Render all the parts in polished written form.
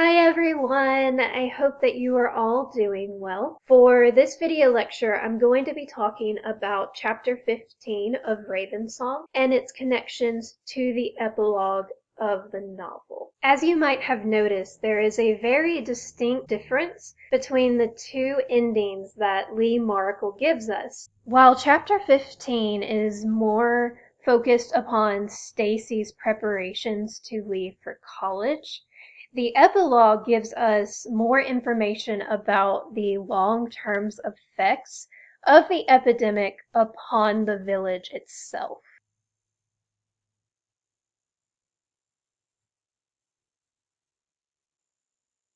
Hi everyone, I hope that you are all doing well. For this video lecture, I'm going to be talking about chapter 15 of Ravensong and its connections to the epilogue of the novel. As you might have noticed, there is a very distinct difference between the two endings that Lee Maracle gives us. While chapter 15 is more focused upon Stacey's preparations to leave for college, the epilogue gives us more information about the long-term effects of the epidemic upon the village itself.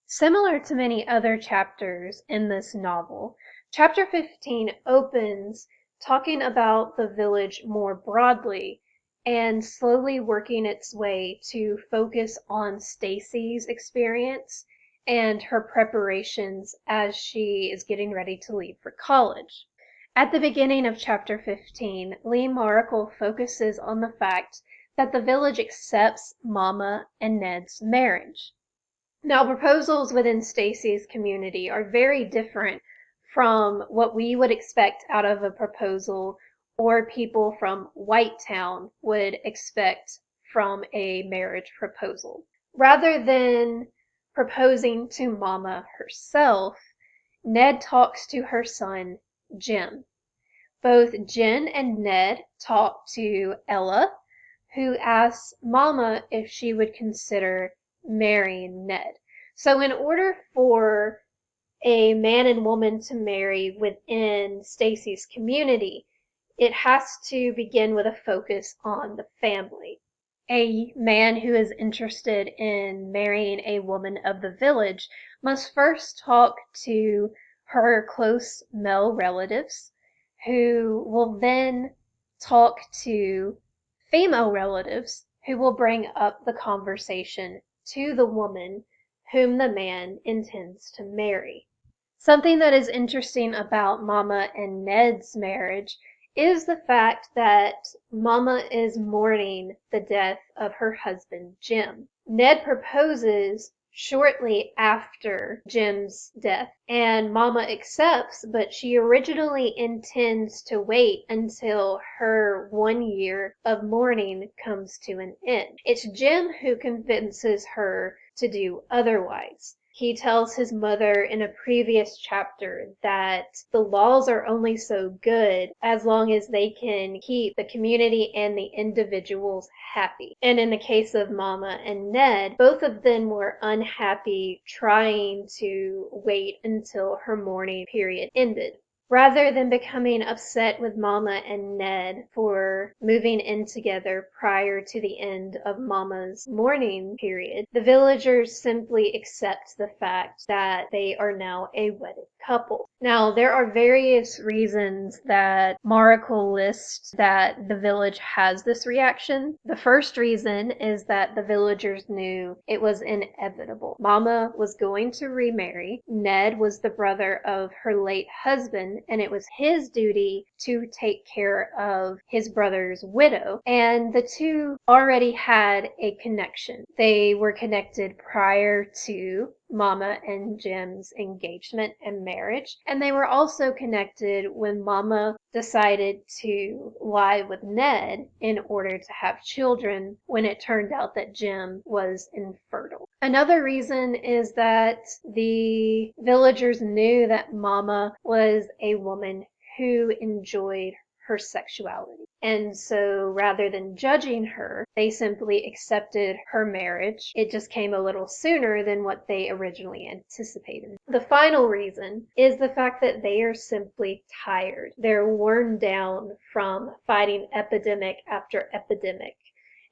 Similar to many other chapters in this novel, chapter 15 opens talking about the village more broadly and slowly working its way to focus on Stacey's experience and her preparations as she is getting ready to leave for college. At the beginning of chapter 15, Lee Maracle focuses on the fact that the village accepts Mama and Ned's marriage. Now, proposals within Stacey's community are very different from what we would expect out of a proposal or people from Whitetown would expect from a marriage proposal. Rather than proposing to Mama herself, Ned talks to her son, Jim. Both Jen and Ned talk to Ella, who asks Mama if she would consider marrying Ned. So in order for a man and woman to marry within Stacey's community, it has to begin with a focus on the family. A man who is interested in marrying a woman of the village must first talk to her close male relatives, who will then talk to female relatives, who will bring up the conversation to the woman whom the man intends to marry. Something that is interesting about Mama and Ned's marriage is the fact that Mama is mourning the death of her husband, Jim. Ned proposes shortly after Jim's death, and Mama accepts, but she originally intends to wait until her 1 year of mourning comes to an end. It's Jim who convinces her to do otherwise. He tells his mother in a previous chapter that the laws are only so good as long as they can keep the community and the individuals happy. And in the case of Mama and Ned, both of them were unhappy trying to wait until her mourning period ended. Rather than becoming upset with Mama and Ned for moving in together prior to the end of Mama's mourning period, the villagers simply accept the fact that they are now a wedded couple. Now, there are various reasons that Maracle lists that the village has this reaction. The first reason is that the villagers knew it was inevitable. Mama was going to remarry. Ned was the brother of her late husband, and it was his duty to take care of his brother's widow. And the two already had a connection. They were connected prior to Mama and Jim's engagement and marriage, and they were also connected when Mama decided to lie with Ned in order to have children when it turned out that Jim was infertile. Another reason is that the villagers knew that Mama was a woman who enjoyed her sexuality. And so rather than judging her, they simply accepted her marriage. It just came a little sooner than what they originally anticipated. The final reason is the fact that they are simply tired. They're worn down from fighting epidemic after epidemic.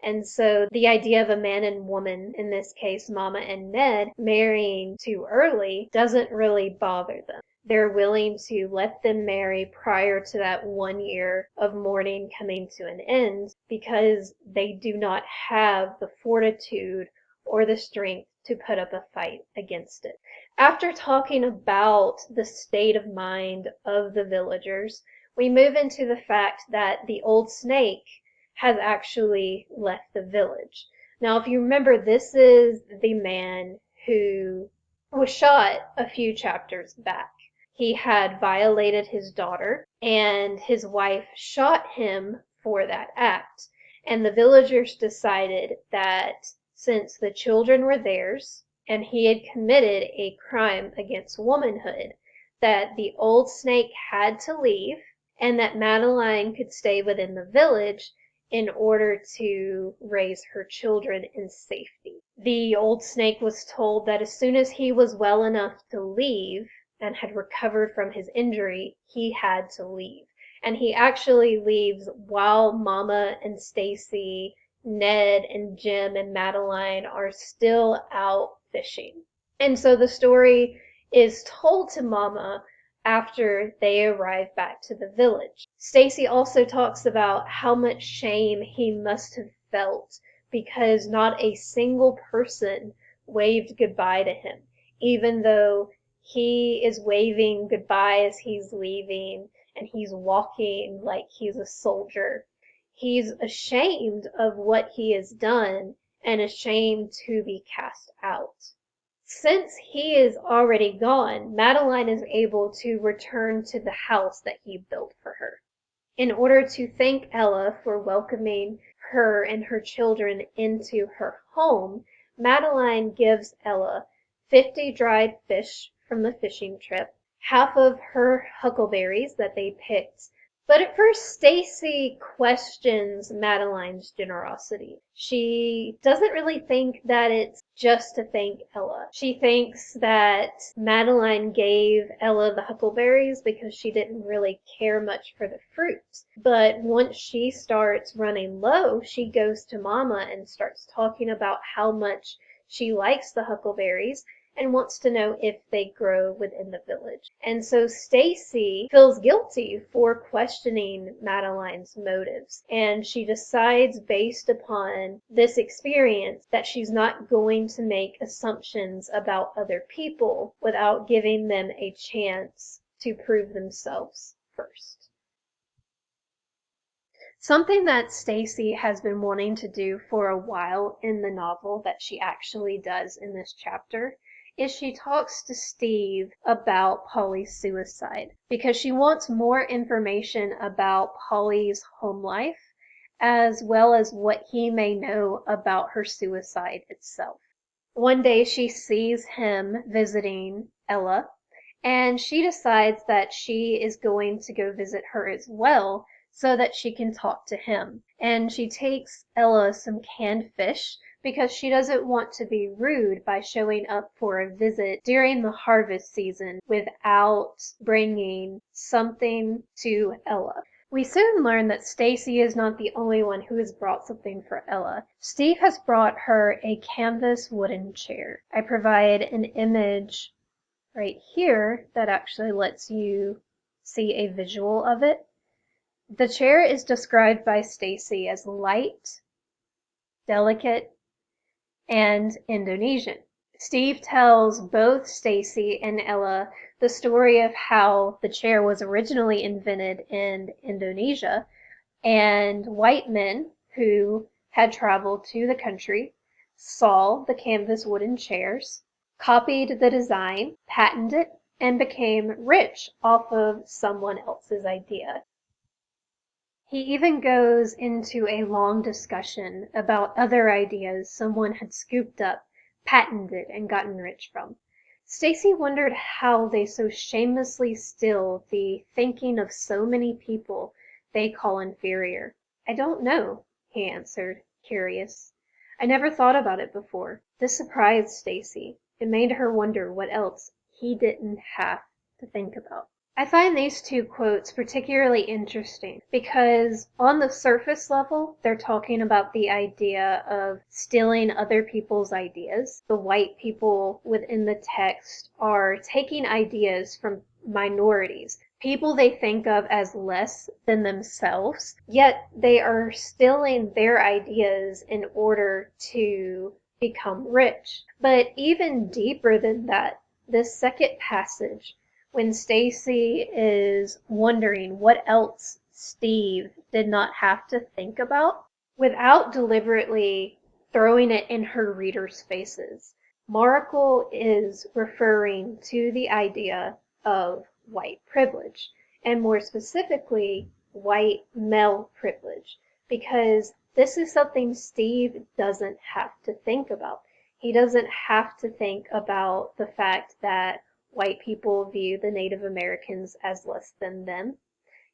And so the idea of a man and woman, in this case Mama and Ned, marrying too early doesn't really bother them. They're willing to let them marry prior to that 1 year of mourning coming to an end because they do not have the fortitude or the strength to put up a fight against it. After talking about the state of mind of the villagers, we move into the fact that the old snake has actually left the village. Now, if you remember, this is the man who was shot a few chapters back. He had violated his daughter, and his wife shot him for that act. And the villagers decided that since the children were theirs, and he had committed a crime against womanhood, that the old snake had to leave, and that Madeline could stay within the village in order to raise her children in safety. The old snake was told that as soon as he was well enough to leave and had recovered from his injury, he had to leave. And he actually leaves while Mama and Stacey, Ned and Jim and Madeline are still out fishing. And so the story is told to Mama after they arrive back to the village. Stacey also talks about how much shame he must have felt because not a single person waved goodbye to him, even though he is waving goodbye as he's leaving and he's walking like he's a soldier. He's ashamed of what he has done and ashamed to be cast out. Since he is already gone, Madeline is able to return to the house that he built for her. In order to thank Ella for welcoming her and her children into her home, Madeline gives Ella 50 dried fish from the fishing trip, half of her huckleberries that they picked. But at first, Stacey questions Madeline's generosity. She doesn't really think that it's just to thank Ella. She thinks that Madeline gave Ella the huckleberries because she didn't really care much for the fruit. But once she starts running low, she goes to Mama and starts talking about how much she likes the huckleberries and wants to know if they grow within the village. And so Stacey feels guilty for questioning Madeline's motives, and she decides based upon this experience that she's not going to make assumptions about other people without giving them a chance to prove themselves first. Something that Stacey has been wanting to do for a while in the novel that she actually does in this chapter is she talks to Steve about Pollys suicide because she wants more information about Polly's home life as well as what he may know about her suicide itself. One day she sees him visiting Ella and she decides that she is going to go visit her as well so that she can talk to him. And she takes Ella some canned fish because she doesn't want to be rude by showing up for a visit during the harvest season without bringing something to Ella. We soon learn that Stacey is not the only one who has brought something for Ella. Steve has brought her a canvas wooden chair. I provide an image right here that actually lets you see a visual of it. The chair is described by Stacey as light, delicate, and Indonesian. Steve tells both Stacey and Ella the story of how the chair was originally invented in Indonesia, and white men who had traveled to the country saw the canvas wooden chairs, copied the design, patented it, and became rich off of someone else's idea. He even goes into a long discussion about other ideas someone had scooped up, patented, and gotten rich from. Stacey wondered how they so shamelessly steal the thinking of so many people they call inferior. I don't know, he answered, curious. I never thought about it before. This surprised Stacey. It made her wonder what else he didn't have to think about. I find these two quotes particularly interesting because on the surface level, they're talking about the idea of stealing other people's ideas. The white people within the text are taking ideas from minorities, people they think of as less than themselves, yet they are stealing their ideas in order to become rich. But even deeper than that, this second passage, when Stacey is wondering what else Steve did not have to think about, without deliberately throwing it in her readers' faces, Maracle is referring to the idea of white privilege, and more specifically, white male privilege, because this is something Steve doesn't have to think about. He doesn't have to think about the fact that white people view the Native Americans as less than them.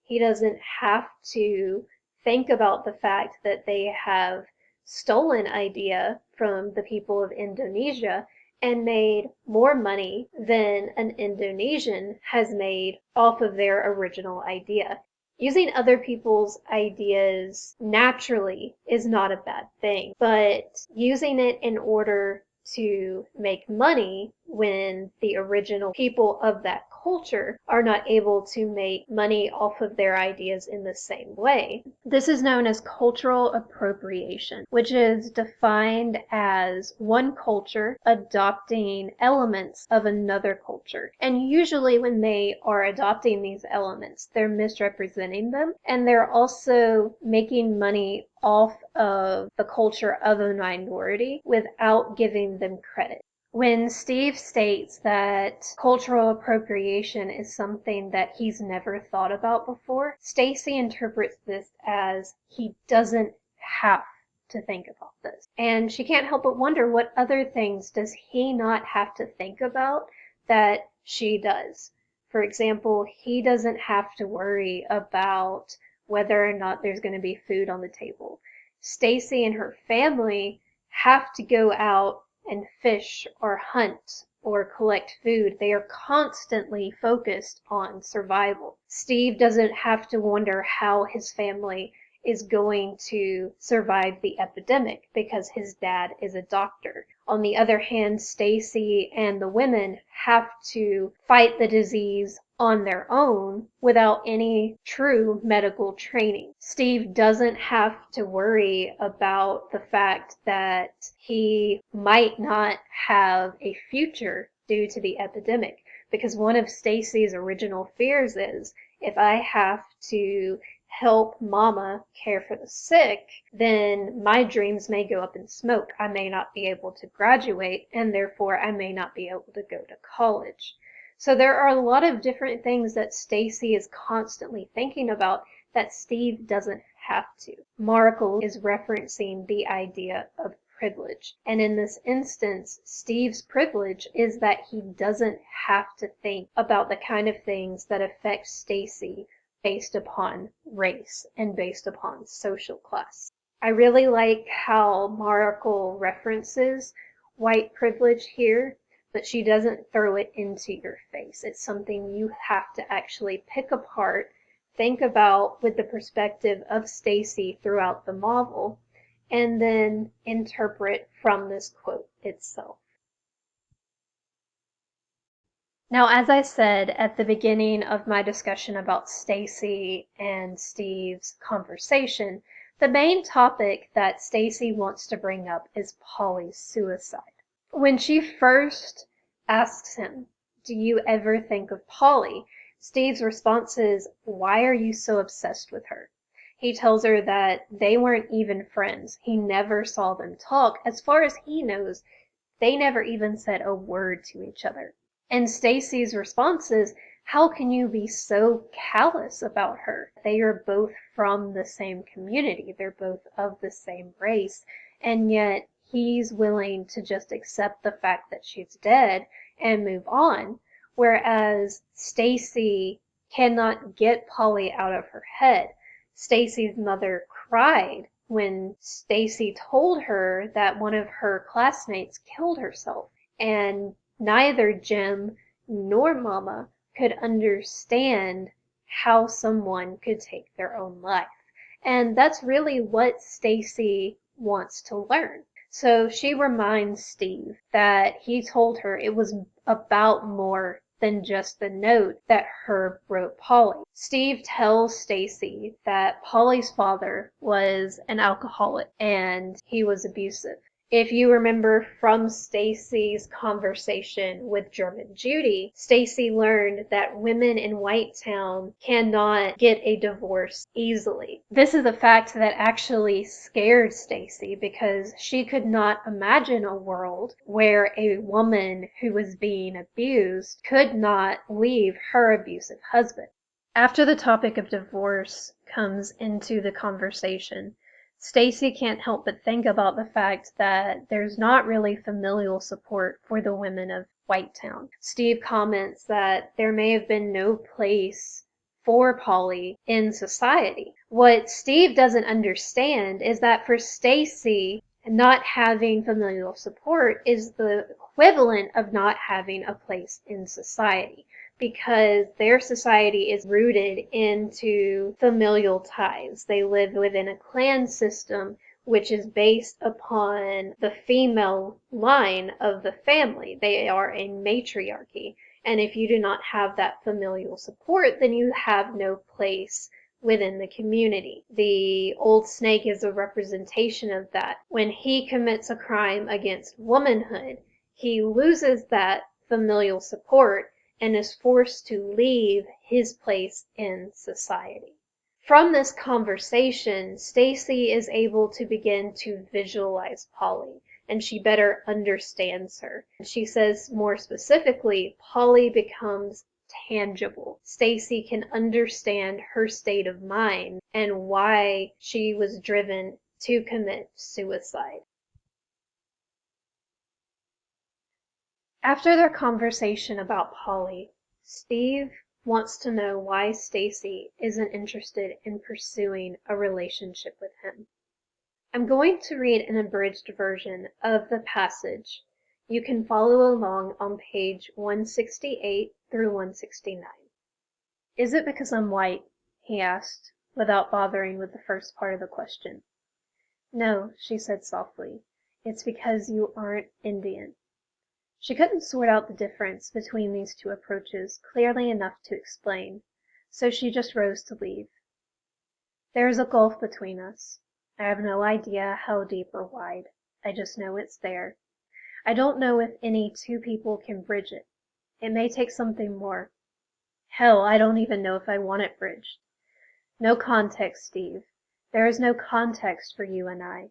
He doesn't have to think about the fact that they have stolen idea from the people of Indonesia and made more money than an Indonesian has made off of their original idea. Using other people's ideas naturally is not a bad thing, but using it in order to make money when the original people of that culture are not able to make money off of their ideas in the same way. This is known as cultural appropriation, which is defined as one culture adopting elements of another culture. And usually when they are adopting these elements, they're misrepresenting them, and they're also making money off of the culture of a minority without giving them credit. When Steve states that cultural appropriation is something that he's never thought about before, Stacey interprets this as he doesn't have to think about this. And she can't help but wonder, what other things does he not have to think about that she does? For example, he doesn't have to worry about whether or not there's going to be food on the table. Stacey and her family have to go out and fish or hunt or collect food. They are constantly focused on survival. Steve doesn't have to wonder how his family is going to survive the epidemic because his dad is a doctor. On the other hand, Stacey and the women have to fight the disease on their own without any true medical training. Steve doesn't have to worry about the fact that he might not have a future due to the epidemic, because one of Stacey's original fears is, if I have to help mama care for the sick, then my dreams may go up in smoke. I may not be able to graduate, and therefore I may not be able to go to college. So there are a lot of different things that Stacey is constantly thinking about that Steve doesn't have to. Maracle is referencing the idea of privilege. And in this instance, Steve's privilege is that he doesn't have to think about the kind of things that affect Stacey based upon race and based upon social class. I really like how Maracle references white privilege here, but she doesn't throw it into your face. It's something you have to actually pick apart, think about with the perspective of Stacey throughout the novel, and then interpret from this quote itself. Now, as I said at the beginning of my discussion about Stacey and Steve's conversation, the main topic that Stacey wants to bring up is Pollys suicide. When she first asks him, "Do you ever think of Polly?" Steve's response is, "Why are you so obsessed with her?" He tells her that they weren't even friends. He never saw them talk. As far as he knows, they never even said a word to each other. And Stacey's response is, "How can you be so callous about her? They are both from the same community. They're both of the same race. And yet he's willing to just accept the fact that she's dead and move on, whereas Stacey cannot get Polly out of her head." Stacey's mother cried when Stacey told her that one of her classmates killed herself, and neither Jim nor Mama could understand how someone could take their own life. And that's really what Stacey wants to learn. So she reminds Steve that he told her it was about more than just the note that Herb wrote Polly. Steve tells Stacey that Polly's father was an alcoholic and he was abusive. If you remember from Stacey's conversation with German Judy, Stacey learned that women in Whitetown cannot get a divorce easily. This is a fact that actually scared Stacey because she could not imagine a world where a woman who was being abused could not leave her abusive husband. After the topic of divorce comes into the conversation, Stacey can't help but think about the fact that there's not really familial support for the women of Whitetown. Steve comments that there may have been no place for Polly in society. What Steve doesn't understand is that for Stacey, not having familial support is the equivalent of not having a place in society, because their society is rooted into familial ties. They live within a clan system which is based upon the female line of the family. They are a matriarchy. And if you do not have that familial support, then you have no place within the community. The old snake is a representation of that. When he commits a crime against womanhood, he loses that familial support and is forced to leave his place in society. From this conversation, Stacey is able to begin to visualize Polly, and she better understands her. She says more specifically, Polly becomes tangible. Stacey can understand her state of mind and why she was driven to commit suicide. After their conversation about Polly, Steve wants to know why Stacey isn't interested in pursuing a relationship with him. I'm going to read an abridged version of the passage. You can follow along on page 168 through 169. Is it because I'm white? He asked, without bothering with the first part of the question. No, she said softly. It's because you aren't Indian. She couldn't sort out the difference between these two approaches clearly enough to explain, so she just rose to leave. There is a gulf between us. I have no idea how deep or wide. I just know it's there. I don't know if any two people can bridge it. It may take something more. Hell, I don't even know if I want it bridged. No context, Steve. There is no context for you and I,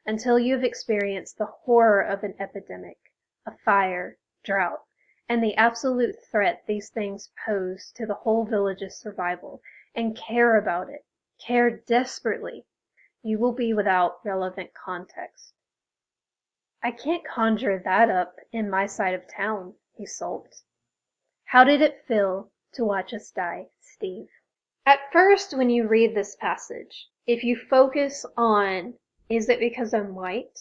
until you have experienced the horror of an epidemic, a fire, drought, and the absolute threat these things pose to the whole village's survival, and care about it, care desperately. You will be without relevant context. I can't conjure that up in my side of town, he sulked. How did it feel to watch us die, Steve? At first, when you read this passage, if you focus on, is it because I'm white?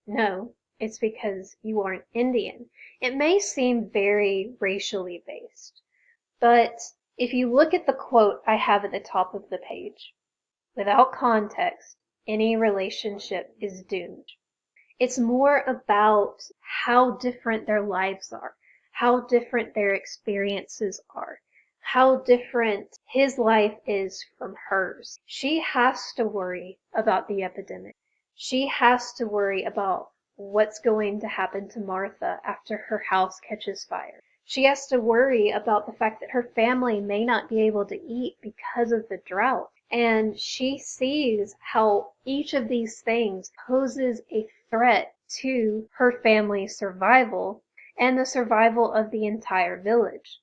No, it's because you aren't Indian. It may seem very racially based, but if you look at the quote I have at the top of the page, without context, any relationship is doomed. It's more about how different their lives are, how different their experiences are, how different his life is from hers. She has to worry about the epidemic. She has to worry about what's going to happen to Martha after her house catches fire. She has to worry about the fact that her family may not be able to eat because of the drought. And she sees how each of these things poses a threat to her family's survival and the survival of the entire village.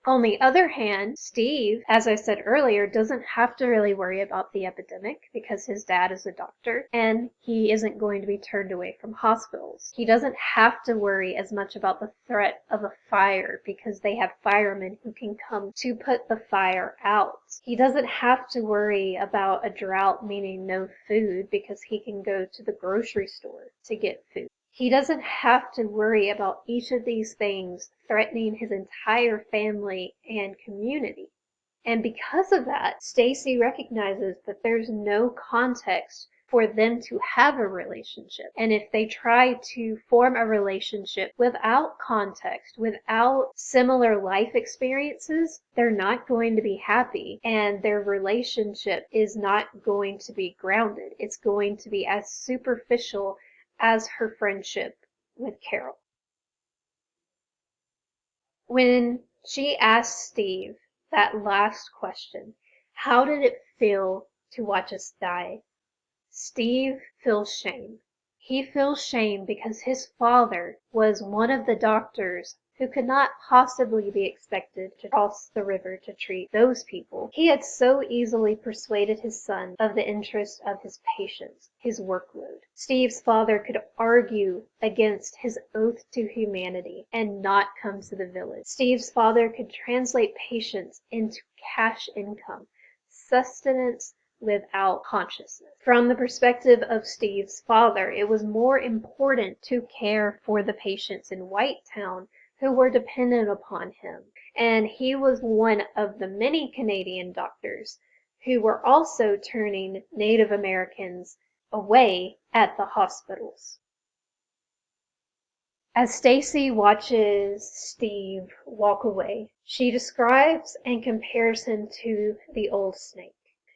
On the other hand, Steve, as I said earlier, doesn't have to really worry about the epidemic because his dad is a doctor and he isn't going to be turned away from hospitals. He doesn't have to worry as much about the threat of a fire because they have firemen who can come to put the fire out. He doesn't have to worry about a drought meaning no food because he can go to the grocery store to get food. He doesn't have to worry about each of these things threatening his entire family and community. And because of that, Stacey recognizes that there's no context for them to have a relationship. And if they try to form a relationship without context, without similar life experiences, they're not going to be happy and their relationship is not going to be grounded. It's going to be as superficial as her friendship with Carol. When she asked Steve that last question, how did it feel to watch us die? Steve feels shame. He feels shame because his father was one of the doctors who could not possibly be expected to cross the river to treat those people. He had so easily persuaded his son of the interest of his patients, his workload. Steve's father could argue against his oath to humanity and not come to the village. Steve's father could translate patients into cash income, sustenance without consciousness. From the perspective of Steve's father, it was more important to care for the patients in Whitetown who were dependent upon him. And he was one of the many Canadian doctors who were also turning Native Americans away at the hospitals. As Stacey watches Steve walk away, she describes and compares him to the old snake.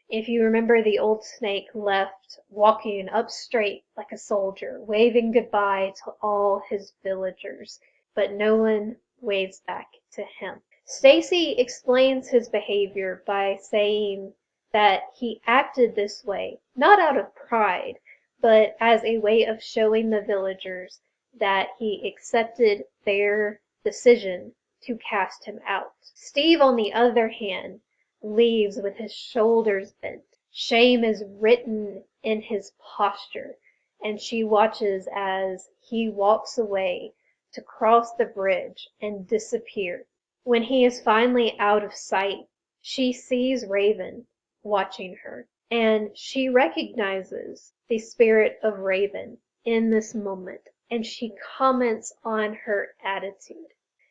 If you remember, the old snake left walking up straight like a soldier, waving goodbye to all his villagers, but no one waves back to him. Stacey explains his behavior by saying that he acted this way, not out of pride, but as a way of showing the villagers that he accepted their decision to cast him out. Steve, on the other hand, leaves with his shoulders bent. Shame is written in his posture, and she watches as he walks away to cross the bridge and disappear. When he is finally out of sight, she sees Raven watching her, and she recognizes the spirit of Raven in this moment, and she comments on her attitude.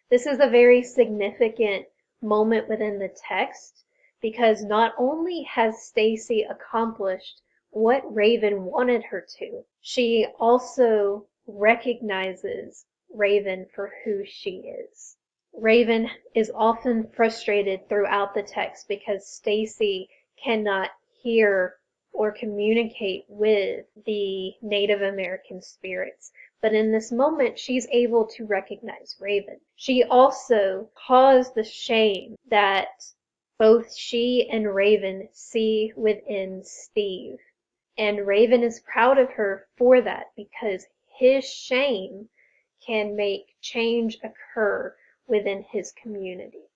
This is a very significant moment within the text, because not only has Stacey accomplished what Raven wanted her to, she also recognizes Raven for who she is. Raven is often frustrated throughout the text because Stacey cannot hear or communicate with the Native American spirits. But in this moment, she's able to recognize Raven. She also caused the shame that both she and Raven see within Steve. And Raven is proud of her for that, because his shame can make change occur within his community.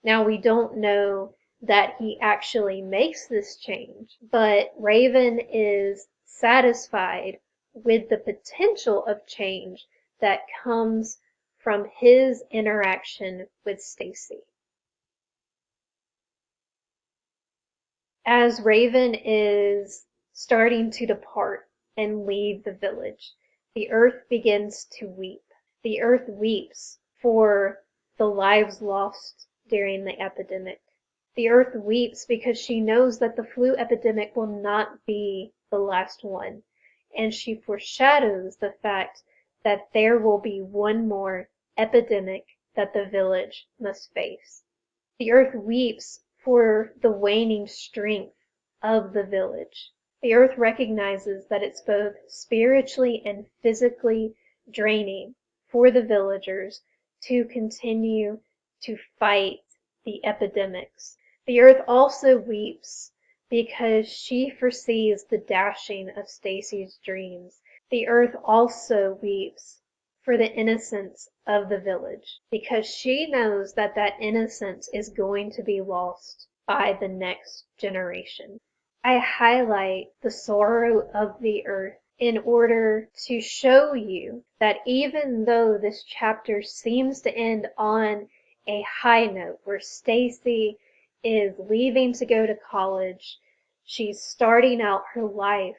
Now, we don't know that he actually makes this change, but Raven is satisfied with the potential of change that comes from his interaction with Stacey. As Raven is starting to depart and leave the village, the earth begins to weep. The earth weeps for the lives lost during the epidemic. The earth weeps because she knows that the flu epidemic will not be the last one, and she foreshadows the fact that there will be one more epidemic that the village must face. The earth weeps for the waning strength of the village. The earth recognizes that it's both spiritually and physically draining for the villagers to continue to fight the epidemics. The earth also weeps because she foresees the dashing of Stacey's dreams. The earth also weeps for the innocence of the village, because she knows that that innocence is going to be lost by the next generation. I highlight the sorrow of the earth in order to show you that even though this chapter seems to end on a high note, where Stacey is leaving to go to college, she's starting out her life,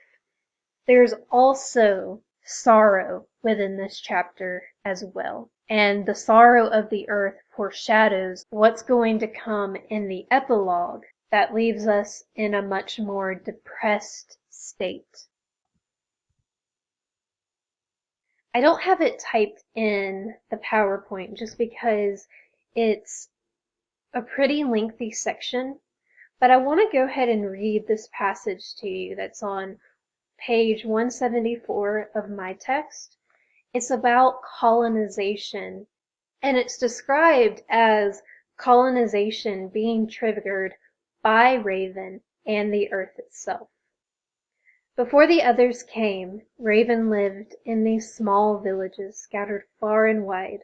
there's also sorrow within this chapter as well. And the sorrow of the earth foreshadows what's going to come in the epilogue that leaves us in a much more depressed state. I don't have it typed in the PowerPoint just because it's a pretty lengthy section, but I want to go ahead and read this passage to you that's on page 174 of my text. It's about colonization, and it's described as colonization being triggered by Raven and the earth itself. Before the others came, Raven lived in these small villages scattered far and wide.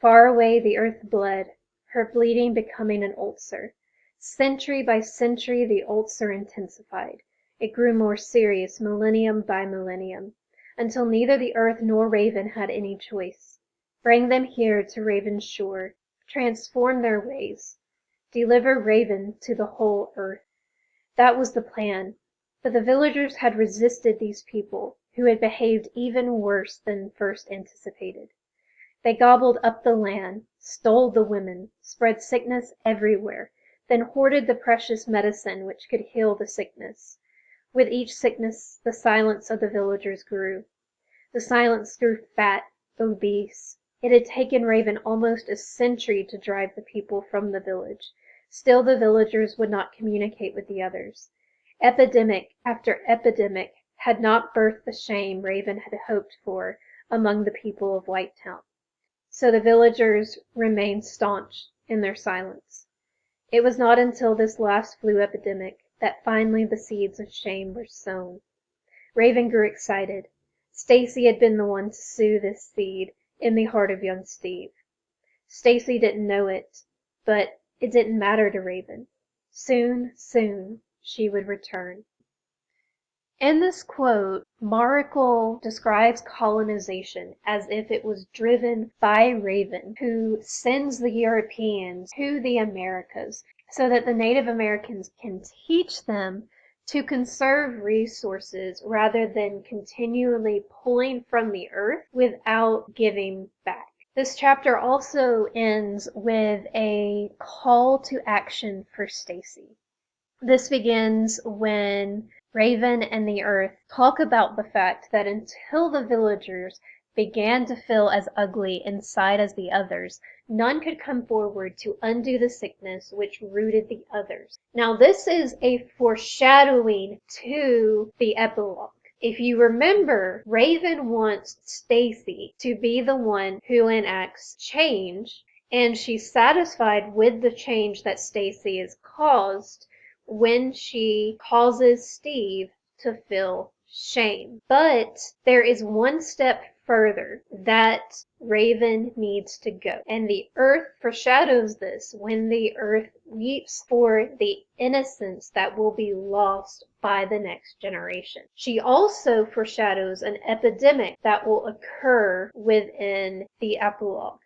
Far away the earth bled, her bleeding becoming an ulcer. Century by century the ulcer intensified. It grew more serious millennium by millennium, until neither the earth nor Raven had any choice. Bring them here to Raven's shore, transform their ways, deliver Raven to the whole earth. That was the plan, but the villagers had resisted these people, who had behaved even worse than first anticipated. They gobbled up the land, stole the women, spread sickness everywhere, then hoarded the precious medicine which could heal the sickness. With each sickness, the silence of the villagers grew. The silence grew fat, obese. It had taken Raven almost a century to drive the people from the village. Still the villagers would not communicate with the others. Epidemic after epidemic had not birthed the shame Raven had hoped for among the people of Whitetown. So the villagers remained staunch in their silence. It was not until this last flu epidemic that finally the seeds of shame were sown. Raven grew excited. Stacey had been the one to sow this seed in the heart of young Steve. Stacey didn't know it, but it didn't matter to Raven. Soon, she would return. In this quote, Maracle describes colonization as if it was driven by Raven, who sends the Europeans to the Americas so that the Native Americans can teach them to conserve resources rather than continually pulling from the earth without giving back. This chapter also ends with a call to action for Stacey. This begins when Raven and the earth talk about the fact that until the villagers began to feel as ugly inside as the others, none could come forward to undo the sickness which rooted the others. Now this is a foreshadowing to the epilogue. If you remember, Raven wants Stacey to be the one who enacts change, and she's satisfied with the change that Stacey has caused when she causes Steve to feel shame. But there is one step further that Raven needs to go. And the earth foreshadows this when the earth weeps for the innocence that will be lost by the next generation. She also foreshadows an epidemic that will occur within the epilogue.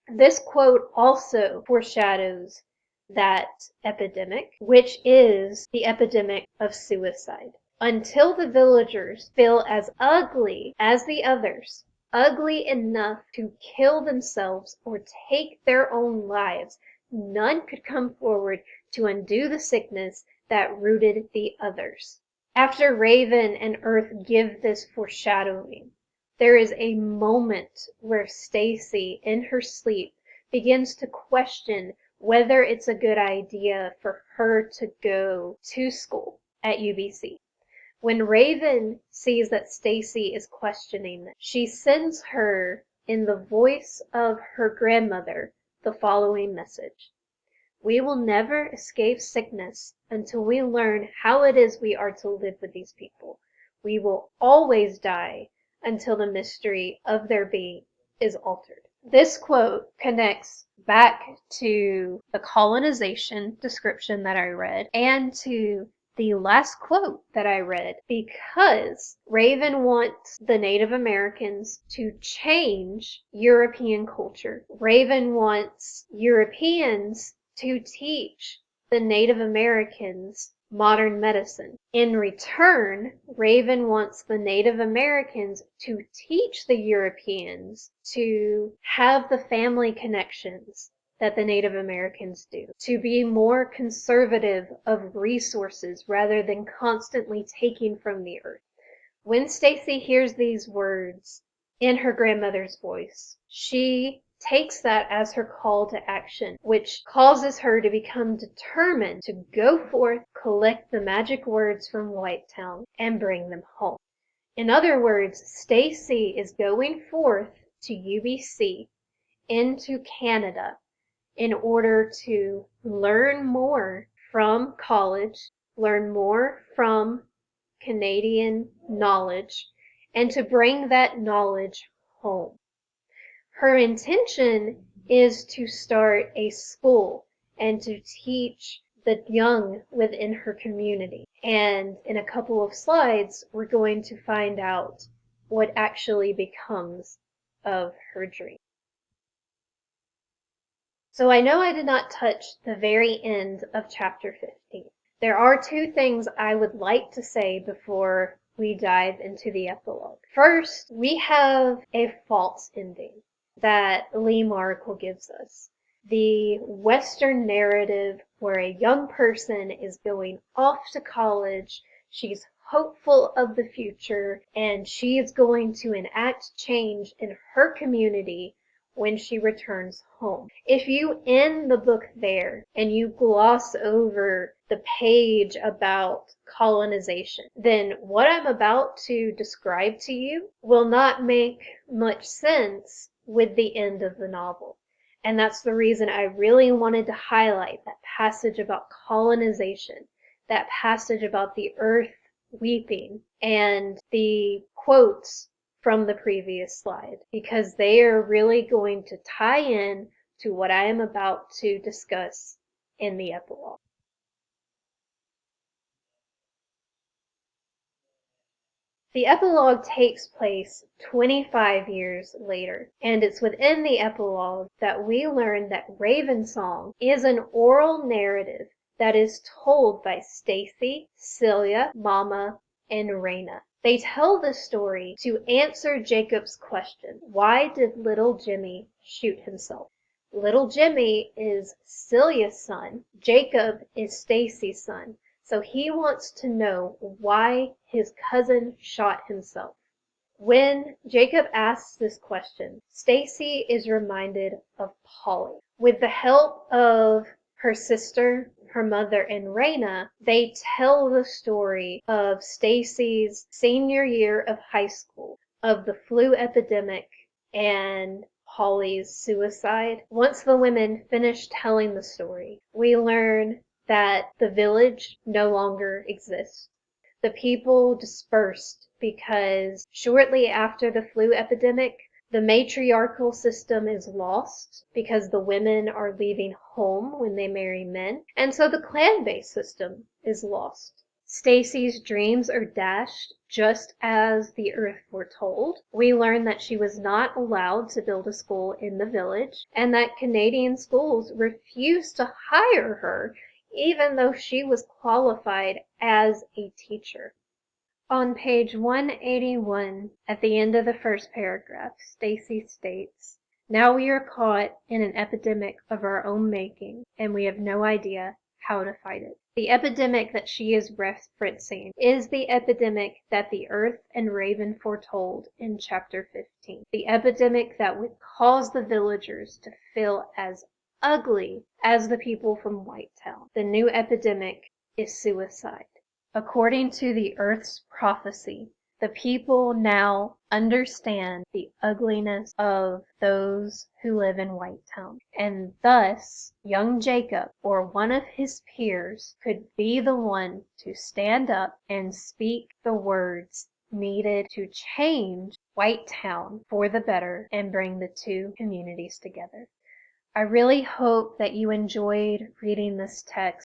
This quote also foreshadows that epidemic, which is the epidemic of suicide. Until the villagers feel as ugly as the others, ugly enough to kill themselves or take their own lives, none could come forward to undo the sickness that rooted the others. After Raven and Earth give this foreshadowing, there is a moment where Stacey, in her sleep, begins to question whether it's a good idea for her to go to school at UBC. When Raven sees that Stacey is questioning this, she sends her, in the voice of her grandmother, the following message. We will never escape sickness until we learn how it is we are to live with these people. We will always die until the mystery of their being is altered. This quote connects back to the colonization description that I read and to the last quote that I read, because Raven wants the Native Americans to change European culture. Raven wants Europeans to teach the Native Americans modern medicine. In return, Raven wants the Native Americans to teach the Europeans to have the family connections that the Native Americans do, to be more conservative of resources rather than constantly taking from the earth. When Stacey hears these words in her grandmother's voice, she takes that as her call to action, which causes her to become determined to go forth, collect the magic words from Whitetown, and bring them home. In other words, Stacey is going forth to UBC, into Canada, in order to learn more from college, learn more from Canadian knowledge, and to bring that knowledge home. Her intention is to start a school and to teach the young within her community. And in a couple of slides, we're going to find out what actually becomes of her dream. So I know I did not touch the very end of chapter 15. There are two things I would like to say before we dive into the epilogue. First, we have a false ending that Lee Markle gives us. The Western narrative where a young person is going off to college, she's hopeful of the future, and she is going to enact change in her community when she returns home. If you end the book there and you gloss over the page about colonization, then what I'm about to describe to you will not make much sense with the end of the novel. And that's the reason I really wanted to highlight that passage about colonization, that passage about the earth weeping, and the quotes from the previous slide, because they are really going to tie in to what I am about to discuss in the epilogue. The epilogue takes place 25 years later, and it's within the epilogue that we learn that Ravensong is an oral narrative that is told by Stacey, Celia, Mama, and Raina. They tell this story to answer Jacob's question, why did little Jimmy shoot himself? Little Jimmy is Celia's son. Jacob is Stacey's son. So he wants to know why his cousin shot himself. When Jacob asks this question, Stacey is reminded of Polly. With the help of her sister, her mother, and Raina, they tell the story of Stacey's senior year of high school, of the flu epidemic, and Pollys suicide. Once the women finish telling the story, we learn that the village no longer exists. The people dispersed because shortly after the flu epidemic, the matriarchal system is lost because the women are leaving home when they marry men, and so the clan-based system is lost. Stacey's dreams are dashed just as the earth foretold. We learn that she was not allowed to build a school in the village, and that Canadian schools refused to hire her even though she was qualified as a teacher. On page 181, at the end of the first paragraph, Stacey states, "Now we are caught in an epidemic of our own making, and we have no idea how to fight it." The epidemic that she is referencing is the epidemic that the Earth and Raven foretold in chapter 15. The epidemic that would cause the villagers to feel as ugly as the people from Whitetown. The new epidemic is suicide. According to the Earth's prophecy, the people now understand the ugliness of those who live in Whitetown, and thus young Jacob or one of his peers could be the one to stand up and speak the words needed to change Whitetown for the better and bring the two communities together. I really hope that you enjoyed reading this text